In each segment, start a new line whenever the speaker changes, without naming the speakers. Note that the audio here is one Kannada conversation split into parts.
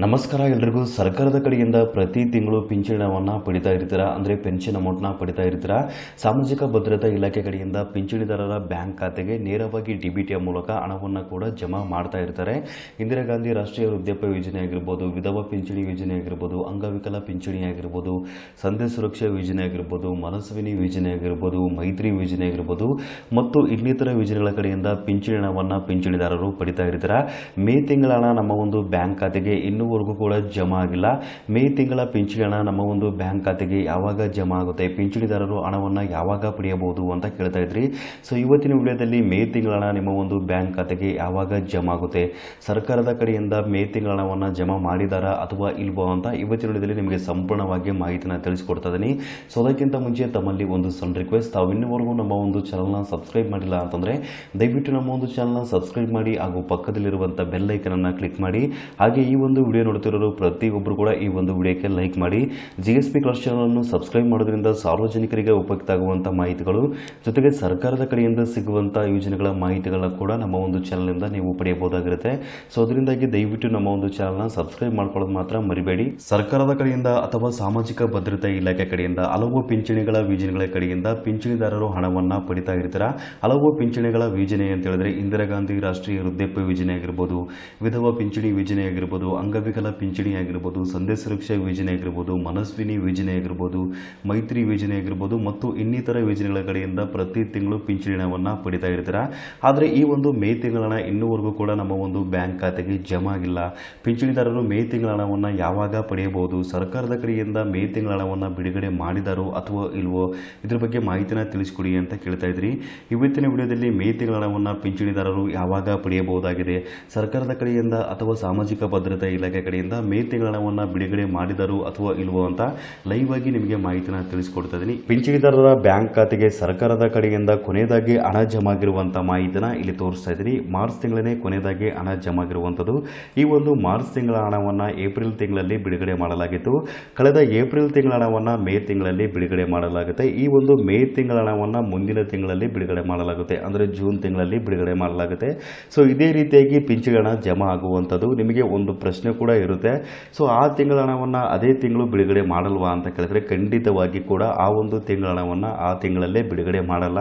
ನಮಸ್ಕಾರ ಎಲ್ಲರಿಗೂ. ಸರ್ಕಾರದ ಕಡೆಯಿಂದ ಪ್ರತಿ ತಿಂಗಳು ಪಿಂಚಣಿಯನ್ನು ಪಡಿತಾ ಇರ್ತೀರಾ, ಅಂದರೆ ಪೆನ್ಷನ್ ಅಮೌಂಟ್ನ ಪಡಿತಾ ಇರ್ತೀರಾ. ಸಾಮಾಜಿಕ ಭದ್ರತಾ ಇಲಾಖೆ ಕಡೆಯಿಂದ ಪಿಂಚಣಿದಾರರ ಬ್ಯಾಂಕ್ ಖಾತೆಗೆ ನೇರವಾಗಿ ಡಿಬಿಟಿಯ ಮೂಲಕ ಹಣವನ್ನು ಕೂಡ ಜಮಾ ಮಾಡ್ತಾ ಇರ್ತಾರೆ. ಇಂದಿರಾ ಗಾಂಧಿ ರಾಷ್ಟ್ರೀಯ ವೃದ್ಧಾಪ್ಯ ಯೋಜನೆ ಆಗಿರ್ಬೋದು, ವಿಧವಾ ಪಿಂಚಣಿ ಯೋಜನೆ ಆಗಿರ್ಬೋದು, ಅಂಗವಿಕಲ ಪಿಂಚಣಿ ಆಗಿರ್ಬೋದು, ಸಂಧ್ಯಾ ಸುರಕ್ಷಾ ಯೋಜನೆ ಆಗಿರ್ಬೋದು, ಮನಸ್ವಿನಿ ಯೋಜನೆ ಆಗಿರ್ಬೋದು, ಮೈತ್ರಿ ಯೋಜನೆ ಆಗಿರ್ಬೋದು ಮತ್ತು ಇನ್ನಿತರ ಯೋಜನೆಗಳ ಕಡೆಯಿಂದ ಪಿಂಚಣಿ ಹಣವನ್ನು ಪಿಂಚಣಿದಾರರು ಪಡಿತಾ ಇರ್ತಾರೆ. ಮೇ ತಿಂಗಳ ಹಣ ನಮ್ಮ ಒಂದು ಬ್ಯಾಂಕ್ ಖಾತೆಗೆ ಇನ್ನೂವರೆಗೂ ಕೂಡ ಜಮಾ ಆಗಿಲ್ಲ. ಮೇ ತಿಂಗಳ ಪಿಂಚಣಿ ಹಣ ನಮ್ಮ ಒಂದು ಬ್ಯಾಂಕ್ ಖಾತೆಗೆ ಯಾವಾಗ ಜಮಾ ಆಗುತ್ತೆ, ಪಿಂಚಣಿದಾರರು ಹಣವನ್ನು ಯಾವಾಗ ಪಡೆಯಬಹುದು ಅಂತ ಕೇಳ್ತಾ ಇದ್ರಿ. ಸೊ ಇವತ್ತಿನ ವಿಡಿಯೋದಲ್ಲಿ ಮೇ ತಿಂಗಳ ಹಣ ನಿಮ್ಮ ಒಂದು ಬ್ಯಾಂಕ್ ಖಾತೆಗೆ ಯಾವಾಗ ಜಮಾ ಆಗುತ್ತೆ, ಸರ್ಕಾರದ ಕಡೆಯಿಂದ ಮೇ ತಿಂಗಳ ಹಣವನ್ನು ಜಮಾ ಮಾಡಿದಾರಾ ಅಥವಾ ಇಲ್ವೋ ಅಂತ ಇವತ್ತಿನ ವಿಡಿಯೋದಲ್ಲಿ ನಿಮಗೆ ಸಂಪೂರ್ಣವಾಗಿ ಮಾಹಿತಿನ ತಿಳಿಸ್ಕೊಡ್ತಾ ಇದ್ದೀನಿ. ಸೊ ಅದಕ್ಕಿಂತ ಮುಂಚೆ ತಮ್ಮಲ್ಲಿ ಒಂದು ಸಣ್ಣ ರಿಕ್ವೆಸ್ಟ್, ತಾವು ಇನ್ನೂವರೆಗೂ ನಮ್ಮ ಒಂದು ಚಾನಲ್ನ ಸಬ್ಸ್ಕ್ರೈಬ್ ಮಾಡಿಲ್ಲ ಅಂತಂದರೆ ದಯವಿಟ್ಟು ನಮ್ಮ ಒಂದು ಚಾನಲ್ನ ಸಬ್ಸ್ಕ್ರೈಬ್ ಮಾಡಿ ಹಾಗೂ ಪಕ್ಕದಲ್ಲಿರುವಂಥ ಬೆಲ್ ಐಕನನ್ನು ಕ್ಲಿಕ್ ಮಾಡಿ. ಹಾಗೆ ಈ ಒಂದು ವಿಡಿಯೋ ನೋಡ್ತಿರೋರು ಪ್ರತಿಯೊಬ್ಬರು ಕೂಡ ಈ ಒಂದು ವಿಡಿಯೋಕ್ಕೆ ಲೈಕ್ ಮಾಡಿ. GSP ಕ್ಲಾಸ್ ಚಾನಲನ್ನು ಸಬ್ಸ್ಕ್ರೈಬ್ ಮಾಡೋದ್ರಿಂದ ಸಾರ್ವಜನಿಕರಿಗೆ ಉಪಯುಕ್ತ ಆಗುವಂಥ ಮಾಹಿತಿಗಳು ಜೊತೆಗೆ ಸರ್ಕಾರದ ಕಡೆಯಿಂದ ಸಿಗುವಂಥ ಯೋಜನೆಗಳ ಮಾಹಿತಿಗಳನ್ನ ಕೂಡ ನಮ್ಮ ಒಂದು ಚಾನಲಿಂದ ನೀವು ಪಡೆಯಬಹುದಾಗಿರುತ್ತೆ. ಸೊ ಅದರಿಂದಾಗಿ ದಯವಿಟ್ಟು ನಮ್ಮ ಒಂದು ಚಾನಲ್ನ ಸಬ್ಸ್ಕ್ರೈಬ್ ಮಾಡ್ಕೊಳ್ಳೋದು ಮಾತ್ರ ಮರಿಬೇಡಿ. ಸರ್ಕಾರದ ಕಡೆಯಿಂದ ಅಥವಾ ಸಾಮಾಜಿಕ ಭದ್ರತಾ ಇಲಾಖೆ ಕಡೆಯಿಂದ ಹಲವು ಪಿಂಚಣಿಗಳ ಯೋಜನೆಗಳ ಕಡೆಯಿಂದ ಪಿಂಚಣಿದಾರರು ಹಣವನ್ನು ಪಡಿತಾ ಇರ್ತಾರೆ. ಹಲವು ಪಿಂಚಣಿಗಳ ಯೋಜನೆ ಅಂತ ಹೇಳಿದ್ರೆ ಇಂದಿರಾ ಗಾಂಧಿ ರಾಷ್ಟ್ರೀಯ ವೃದ್ಧಾಪ್ಯ ಯೋಜನೆ ಆಗಿರ್ಬೋದು, ವಿಧವಾ ಪಿಂಚಣಿ ಯೋಜನೆ ಆಗಿರ್ಬೋದು, ಅಂಗವಿಕಲ ಪಿಂಚಣಿ ಆಗಿರ್ಬೋದು, ಸಂಧ್ಯಾ ಸುರಕ್ಷಾ ಯೋಜನೆ ಆಗಿರ್ಬೋದು, ಮನಸ್ವಿನಿ ಯೋಜನೆ ಆಗಿರ್ಬೋದು, ಮೈತ್ರಿ ಯೋಜನೆ ಆಗಿರ್ಬೋದು ಮತ್ತು ಇನ್ನಿತರ ಯೋಜನೆಗಳ ಕಡೆಯಿಂದ ಪ್ರತಿ ತಿಂಗಳು ಪಿಂಚಣಿ ಹಣವನ್ನು ಪಡಿತಾ ಇರ್ತಾರೆ. ಆದರೆ ಈ ಒಂದು ಮೇ ತಿಂಗಳ ಹಣ ಇನ್ನೂವರೆಗೂ ಕೂಡ ನಮ್ಮ ಒಂದು ಬ್ಯಾಂಕ್ ಖಾತೆಗೆ ಜಮಾ ಆಗಿಲ್ಲ. ಪಿಂಚಣಿದಾರರು ಮೇ ತಿಂಗಳ ಹಣವನ್ನು ಯಾವಾಗ ಪಡೆಯಬಹುದು, ಸರ್ಕಾರದ ಕಡೆಯಿಂದ ಮೇ ತಿಂಗಳ ಹಣವನ್ನು ಬಿಡುಗಡೆ ಮಾಡಿದಾರೋ ಅಥವಾ ಇಲ್ವೋ, ಇದ್ರ ಬಗ್ಗೆ ಮಾಹಿತಿನ ತಿಳಿಸ್ಕೊಡಿ ಅಂತ ಕೇಳ್ತಾ ಇದ್ರಿ. ಇವತ್ತಿನ ವಿಡಿಯೋದಲ್ಲಿ ಮೇ ತಿಂಗಳ ಹಣವನ್ನು ಪಿಂಚಣಿದಾರರು ಯಾವಾಗ ಪಡೆಯಬಹುದಾಗಿದೆ, ಸರ್ಕಾರದ ಕಡೆಯಿಂದ ಅಥವಾ ಸಾಮಾಜಿಕ ಭದ್ರತಾ ಇಲಾಖೆ ಕಡೆಯಿಂದ ಮೇ ತಿಂಗಳ ಹಣವನ್ನು ಬಿಡುಗಡೆ ಮಾಡಿದರು ಅಥವಾ ಇಲ್ವೋ ಅಂತ ಲೈವ್ ಆಗಿ ನಿಮಗೆ ಮಾಹಿತಿನ ತಿಳಿಸ್ಕೊಡ್ತಾ ಇದ್ದೀನಿ. ಪಿಂಚಣಿದಾರರ ಬ್ಯಾಂಕ್ ಖಾತೆಗೆ ಸರ್ಕಾರದ ಕಡೆಯಿಂದ ಕೊನೆಯದಾಗಿ ಹಣ ಜಮಾ ಆಗಿರುವಂಥ ಮಾಹಿತಿನ ಇಲ್ಲಿ ತೋರಿಸ್ತಾ ಇದ್ದೀನಿ. ಮಾರ್ಚ್ ತಿಂಗಳೇ ಕೊನೆಯದಾಗಿ ಹಣ ಜಮಾ ಆಗಿರುವಂಥದ್ದು. ಈ ಒಂದು ಮಾರ್ಚ್ ತಿಂಗಳ ಹಣವನ್ನು ಏಪ್ರಿಲ್ ತಿಂಗಳಲ್ಲಿ ಬಿಡುಗಡೆ ಮಾಡಲಾಗಿತ್ತು. ಕಳೆದ ಏಪ್ರಿಲ್ ತಿಂಗಳ ಹಣವನ್ನು ಮೇ ತಿಂಗಳಲ್ಲಿ ಬಿಡುಗಡೆ ಮಾಡಲಾಗುತ್ತೆ. ಈ ಒಂದು ಮೇ ತಿಂಗಳ ಹಣವನ್ನು ಮುಂದಿನ ತಿಂಗಳಲ್ಲಿ ಬಿಡುಗಡೆ ಮಾಡಲಾಗುತ್ತೆ, ಅಂದರೆ ಜೂನ್ ತಿಂಗಳಲ್ಲಿ ಬಿಡುಗಡೆ ಮಾಡಲಾಗುತ್ತೆ. ಸೊ ಇದೇ ರೀತಿಯಾಗಿ ಪಿಂಚಣಿ ಹಣ ಜಮಾ ಆಗುವಂಥದ್ದು. ನಿಮಗೆ ಒಂದು ಪ್ರಶ್ನೆ ಕೂಡ ಇರುತ್ತೆ, ಸೊ ಆ ತಿಂಗಳ ಹಣವನ್ನು ಅದೇ ತಿಂಗಳು ಬಿಡುಗಡೆ ಮಾಡಲ್ವಾ ಅಂತ ಕೇಳಿದ್ರೆ ಖಂಡಿತವಾಗಿ ಕೂಡ ಆ ಒಂದು ತಿಂಗಳ ಹಣವನ್ನು ಆ ತಿಂಗಳಲ್ಲೇ ಬಿಡುಗಡೆ ಮಾಡಲ್ಲ.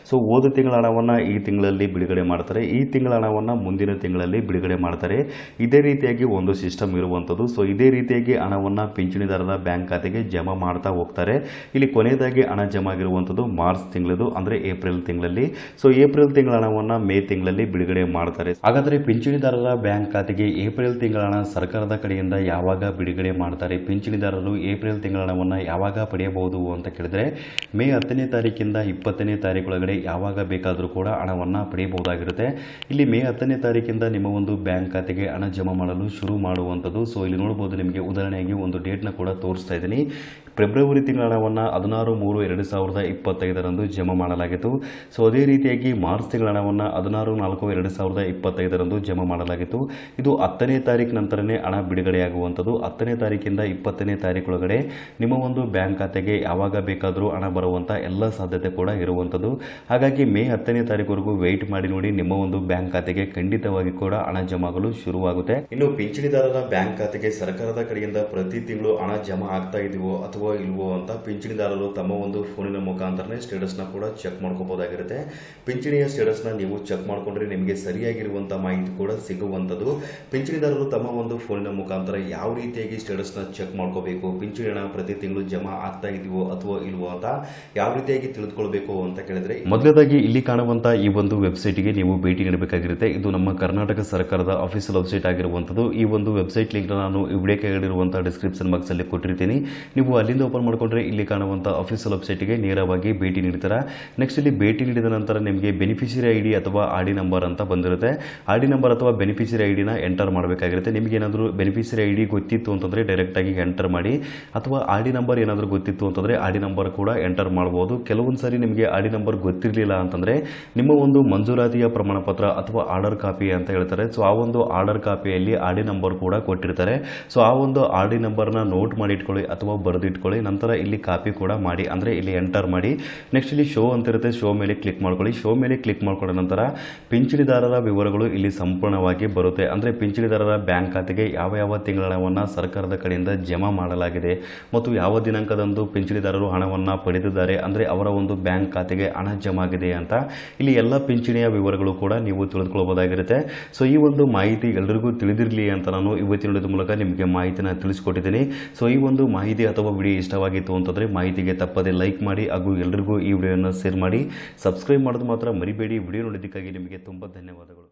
ಸೊ ಹೋದ ತಿಂಗಳ ಹಣವನ್ನು ಈ ತಿಂಗಳಲ್ಲಿ ಬಿಡುಗಡೆ ಮಾಡ್ತಾರೆ, ಈ ತಿಂಗಳ ಹಣವನ್ನು ಮುಂದಿನ ತಿಂಗಳಲ್ಲಿ ಬಿಡುಗಡೆ ಮಾಡ್ತಾರೆ. ಇದೇ ರೀತಿಯಾಗಿ ಒಂದು ಸಿಸ್ಟಮ್ ಇರುವಂಥದ್ದು. ಸೊ ಇದೇ ರೀತಿಯಾಗಿ ಹಣವನ್ನು ಪಿಂಚಣಿದಾರರ ಬ್ಯಾಂಕ್ ಖಾತೆಗೆ ಜಮಾ ಮಾಡ್ತಾ ಹೋಗ್ತಾರೆ. ಇಲ್ಲಿ ಕೊನೆಯದಾಗಿ ಹಣ ಜಮಾ ಆಗಿರುವಂಥದ್ದು ಮಾರ್ಚ್ ತಿಂಗಳದು, ಅಂದರೆ ಏಪ್ರಿಲ್ ತಿಂಗಳಲ್ಲಿ. ಸೊ ಏಪ್ರಿಲ್ ತಿಂಗಳ ಹಣವನ್ನು ಮೇ ತಿಂಗಳಲ್ಲಿ ಬಿಡುಗಡೆ ಮಾಡ್ತಾರೆ. ಹಾಗಾದರೆ ಪಿಂಚಣಿದಾರರ ಬ್ಯಾಂಕ್ ಖಾತೆಗೆ ಏಪ್ರಿಲ್ ತಿಂಗಳ ಹಣ ಸರ್ಕಾರದ ಕಡೆಯಿಂದ ಯಾವಾಗ ಬಿಡುಗಡೆ ಮಾಡ್ತಾರೆ, ಪಿಂಚಣಿದಾರರು ಏಪ್ರಿಲ್ ತಿಂಗಳ ಹಣವನ್ನು ಯಾವಾಗ ಪಡೆಯಬಹುದು ಅಂತ ಕೇಳಿದ್ರೆ ಮೇ 10ನೇ ತಾರೀಕಿಂದ 20ನೇ ತಾರೀಕೊಳಗಡೆ ಯಾವಾಗ ಬೇಕಾದರೂ ಕೂಡ ಹಣವನ್ನು ಪಡೆಯಬಹುದಾಗಿರುತ್ತೆ. ಇಲ್ಲಿ ಮೇ 10ನೇ ತಾರೀಕಿಂದ ನಿಮ್ಮ ಒಂದು ಬ್ಯಾಂಕ್ ಖಾತೆಗೆ ಹಣ ಜಮಾ ಮಾಡಲು ಶುರು ಮಾಡುವಂಥದ್ದು. ಸೊ ಇಲ್ಲಿ ನೋಡ್ಬೋದು, ನಿಮಗೆ ಉದಾಹರಣೆಯಾಗಿ ಒಂದು ಡೇಟ್ನ ಕೂಡ ತೋರಿಸ್ತಾ ಇದ್ದೀನಿ. ಫೆಬ್ರವರಿ ತಿಂಗಳ ಹಣವನ್ನು 16/3/2025 ಜಮಾ ಮಾಡಲಾಗಿತ್ತು. ಸೊ ಅದೇ ರೀತಿಯಾಗಿ ಮಾರ್ಚ್ ತಿಂಗಳ ಹಣವನ್ನು 16/4/2025 ಜಮಾ ಮಾಡಲಾಗಿತ್ತು. ಇದು 10ನೇ ತಾರೀಕು ನಂತರನೇ ಹಣ ಬಿಡುಗಡೆಯಾಗುವಂಥದ್ದು. 10ನೇ ತಾರೀಕಿಂದ 20ನೇ ತಾರೀಕೊಳಗಡೆ ನಿಮ್ಮ ಒಂದು ಬ್ಯಾಂಕ್ ಖಾತೆಗೆ ಯಾವಾಗ ಬೇಕಾದರೂ ಹಣ ಬರುವಂಥ ಎಲ್ಲ ಸಾಧ್ಯತೆ ಕೂಡ ಇರುವಂಥದ್ದು. ಹಾಗಾಗಿ ಮೇ 10ನೇ ತಾರೀಕುವರೆಗೂ ವೆಯ್ಟ್ ಮಾಡಿ ನೋಡಿ, ನಿಮ್ಮ ಒಂದು ಬ್ಯಾಂಕ್ ಖಾತೆಗೆ ಖಂಡಿತವಾಗಿ ಕೂಡ ಹಣ ಜಮಾ ಆಗಲು ಶುರುವಾಗುತ್ತೆ. ಇನ್ನು ಪಿಂಚಣಿದಾರರ ಬ್ಯಾಂಕ್ ಖಾತೆಗೆ ಸರ್ಕಾರದ ಕಡೆಯಿಂದ ಪ್ರತಿ ತಿಂಗಳು ಹಣ ಜಮಾ ಆಗ್ತಾ ಇದೆಯೋ ಅಥವಾ ಇಲ್ವೋ ಅಂತ ಪಿಂಚಣಿದಾರರು ತಮ್ಮ ಒಂದು ಫೋನಿನ ಮುಖಾಂತರನೇ ಸ್ಟೇಟಸ್ನ ಕೂಡ ಚೆಕ್ ಮಾಡ್ಕೋಬಹುದಾಗಿರುತ್ತೆ. ಪಿಂಚಣಿಯ ಸ್ಟೇಟಸ್ನ ನೀವು ಚೆಕ್ ಮಾಡ್ಕೊಂಡ್ರೆ ನಿಮಗೆ ಸರಿಯಾಗಿರುವಂಥ ಮಾಹಿತಿ ಕೂಡ ಸಿಗುವಂಥದ್ದು. ಪಿಂಚಣಿದಾರರು ತಮ್ಮ ಒಂದು ಫೋನಿನ ಮುಖಾಂತರ ಯಾವ ರೀತಿಯಾಗಿ ಸ್ಟೇಟಸ್ನ ಚೆಕ್ ಮಾಡ್ಕೋಬೇಕು, ಪಿಂಚಣಿ ಹಣ ಪ್ರತಿ ತಿಂಗಳು ಜಮಾ ಆಗ್ತಾ ಇದೆಯೋ ಅಥವಾ ಇಲ್ವೋ ಅಂತ ಯಾವ ರೀತಿಯಾಗಿ ತಿಳಿದುಕೊಳ್ಬೇಕು ಅಂತ ಕೇಳಿದ್ರೆ, ಮೊದಲದಾಗಿ ಇಲ್ಲಿ ಕಾಣುವಂಥ ಈ ಒಂದು ವೆಬ್ಸೈಟ್ಗೆ ನೀವು ಭೇಟಿ ನೀಡಬೇಕಾಗಿರುತ್ತೆ. ಇದು ನಮ್ಮ ಕರ್ನಾಟಕ ಸರ್ಕಾರದ ಅಫಿಷಿಯಲ್ ವೆಬ್ಸೈಟ್ ಆಗಿರುವಂಥದ್ದು. ಈ ಒಂದು ವೆಬ್ಸೈಟ್ ಲಿಂಕ್ನ ನಾನು ಈ ವಿಡಿಯೋಕ್ಕೆ ಹೇಳಿರುವಂಥ ಡಿಸ್ಕ್ರಿಪ್ಷನ್ ಬಾಕ್ಸಲ್ಲಿ ಕೊಟ್ಟಿರ್ತೀನಿ. ನೀವು ಅಲ್ಲಿಂದ ಓಪನ್ ಮಾಡಿಕೊಂಡ್ರೆ ಇಲ್ಲಿ ಕಾಣುವಂಥ ಅಫಿಷಿಯಲ್ ವೆಬ್ಸೈಟ್ಗೆ ನೇರವಾಗಿ ಭೇಟಿ ನೀಡ್ತಾರೆ. ನೆಕ್ಸ್ಟ್ ಇಲ್ಲಿ ಭೇಟಿ ನೀಡಿದ ನಂತರ ನಿಮಗೆ ಬೆನಿಫಿಷಿಯರಿ ಐಡಿ ಅಥವಾ ಆಡಿ ನಂಬರ್ ಅಂತ ಬಂದಿರುತ್ತೆ. ಆಡಿ ನಂಬರ್ ಅಥವಾ ಬೆನಿಫಿಷಿಯರಿ ಐಡಿನ ಎಂಟರ್ ಮಾಡಬೇಕಾಗಿರುತ್ತೆ. ನಿಮಗೆ ಏನಾದರೂ ಬೆನಿಫಿಷಿಯರಿ ಐಡಿ ಗೊತ್ತಿತ್ತು ಅಂತಂದರೆ ಡೈರೆಕ್ಟಾಗಿ ಎಂಟರ್ ಮಾಡಿ, ಅಥವಾ ಆಡಿ ನಂಬರ್ ಏನಾದರೂ ಗೊತ್ತಿತ್ತು ಅಂತಂದರೆ ಆಡಿ ನಂಬರ್ ಕೂಡ ಎಂಟರ್ ಮಾಡ್ಬೋದು. ಕೆಲವೊಂದು ಸಾರಿ ನಿಮಗೆ ಆಡಿ ನಂಬರ್ ಗೊತ್ತಿರಲಿಲ್ಲ ಅಂತಂದರೆ ನಿಮ್ಮ ಒಂದು ಮಂಜೂರಾತಿಯ ಪ್ರಮಾಣ ಪತ್ರ ಅಥವಾ ಆರ್ಡರ್ ಕಾಪಿ ಅಂತ ಹೇಳ್ತಾರೆ. ಸೊ ಆ ಒಂದು ಆರ್ಡರ್ ಕಾಪಿಯಲ್ಲಿ ಆಡಿ ನಂಬರ್ ಕೂಡ ಕೊಟ್ಟಿರ್ತಾರೆ. ಸೊ ಆ ಒಂದು ಆರ್ಡಿ ನಂಬರ್ನ ನೋಟ್ ಮಾಡಿ ಇಟ್ಕೊಳ್ಳಿ ಅಥವಾ ಬರೆದಿಟ್ಕೊಳ್ಳಿ. ನಂತರ ಇಲ್ಲಿ ಕಾಪಿ ಕೂಡ ಮಾಡಿ, ಅಂದರೆ ಇಲ್ಲಿ ಎಂಟರ್ ಮಾಡಿ. ನೆಕ್ಸ್ಟ್ ಇಲ್ಲಿ ಶೋ ಅಂತ ಇರುತ್ತೆ, ಶೋ ಮೇಲೆ ಕ್ಲಿಕ್ ಮಾಡ್ಕೊಳ್ಳಿ. ಶೋ ಮೇಲೆ ಕ್ಲಿಕ್ ಮಾಡ್ಕೊಂಡ ನಂತರ ಪಿಂಚಣಿದಾರರ ವಿವರಗಳು ಇಲ್ಲಿ ಸಂಪೂರ್ಣವಾಗಿ ಬರುತ್ತೆ. ಅಂದರೆ ಪಿಂಚಣಿದಾರರ ಬ್ಯಾಂಕ್ ಖಾತೆಗೆ ಯಾವ ಯಾವ ತಿಂಗಳ ಹಣವನ್ನು ಸರ್ಕಾರದ ಕಡೆಯಿಂದ ಜಮಾ ಮಾಡಲಾಗಿದೆ ಮತ್ತು ಯಾವ ದಿನಾಂಕದಂದು ಪಿಂಚಣಿದಾರರು ಹಣವನ್ನು ಪಡೆದಿದ್ದಾರೆ, ಅಂದರೆ ಅವರ ಒಂದು ಬ್ಯಾಂಕ್ ಖಾತೆಗೆ ಹಣ ಜಮಾ ಆಗಿದೆ ಅಂತ ಇಲ್ಲಿ ಎಲ್ಲ ಪಿಂಚಣಿಯ ವಿವರಗಳು ಕೂಡ ನೀವು ತಿಳಿದುಕೊಳ್ಳಬಹುದಾಗಿರುತ್ತೆ. ಸೊ ಈ ಒಂದು ಮಾಹಿತಿ ಎಲ್ಲರಿಗೂ ತಿಳಿದಿರಲಿ ಅಂತ ನಾನು ಇವತ್ತಿನ ವಿಡಿಯೋದ ಮೂಲಕ ನಿಮಗೆ ಮಾಹಿತಿನ ತಿಳಿಸ್ಕೊಟ್ಟಿದ್ದೀನಿ. ಸೊ ಈ ಒಂದು ಮಾಹಿತಿ ಅಥವಾ ವಿಡಿಯೋ ಇಷ್ಟವಾಗಿತ್ತು ಅಂತಂದರೆ ಮಾಹಿತಿಗೆ ತಪ್ಪದೆ ಲೈಕ್ ಮಾಡಿ ಹಾಗೂ ಎಲ್ಲರಿಗೂ ಈ ವಿಡಿಯೋನ ಶೇರ್ ಮಾಡಿ. ಸಬ್ಸ್ಕ್ರೈಬ್ ಮಾಡೋದು ಮಾತ್ರ ಮರಿಬೇಡಿ. ವಿಡಿಯೋ ನೋಡಿದ್ದಕ್ಕಾಗಿ ನಿಮಗೆ ತುಂಬ ಧನ್ಯವಾದಗಳು.